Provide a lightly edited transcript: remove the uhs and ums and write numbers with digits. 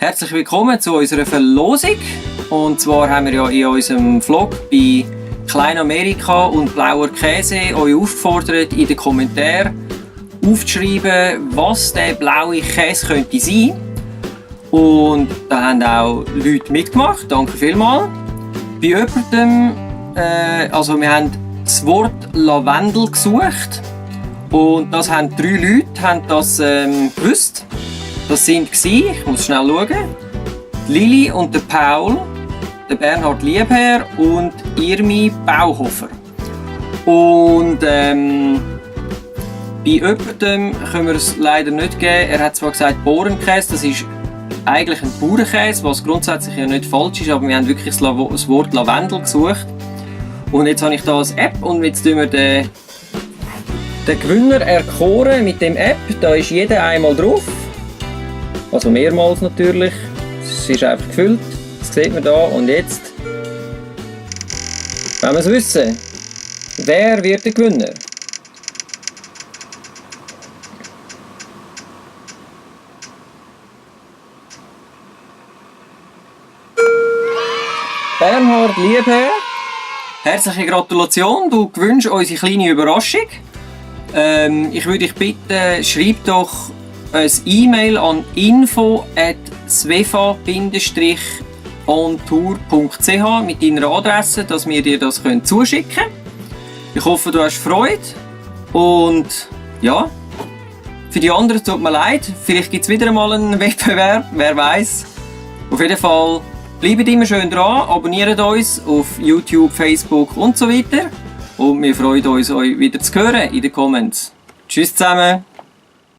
Herzlich willkommen zu unserer Verlosung. Und zwar haben wir ja in unserem Vlog bei Kleinamerika und Blauer Käse euch aufgefordert, in den Kommentaren aufzuschreiben, was der blaue Käse könnte sein. Und da haben auch Leute mitgemacht, danke vielmals. Bei jemandem, also wir haben das Wort Lavendel gesucht und das haben 3 Leute das, gewusst. Das waren, ich muss schnell schauen, die Lili und der Paul, der Bernhard Liebherr und Irmi Bauhofer. Und bei jemandem können wir es leider nicht geben. Er hat zwar gesagt Bohrenkäse, das ist eigentlich ein Bauernkäse, was grundsätzlich ja nicht falsch ist, aber wir haben wirklich das Wort Lavendel gesucht. Und jetzt habe ich hier eine App und jetzt tun wir den Gewinner erkoren mit dem App. Da ist jeder einmal drauf. Also mehrmals natürlich. Es ist einfach gefüllt. Das sieht man da. Und jetzt wollen wir es wissen. Wer wird der Gewinner? Bernhard Liebherr, herzliche Gratulation, du gewünscht unsere kleine Überraschung. Ich würde dich bitten, schreib doch ein E-Mail an info@svefa-ontour.ch mit deiner Adresse, dass wir dir das zuschicken können. Ich hoffe, du hast Freude und ja, für die anderen tut mir leid, vielleicht gibt es wieder einmal einen Wettbewerb, wer weiß. Auf jeden Fall bleibt immer schön dran, abonniert uns auf YouTube, Facebook und so weiter. Und wir freuen uns, euch wieder zu hören in den Comments. Tschüss zusammen!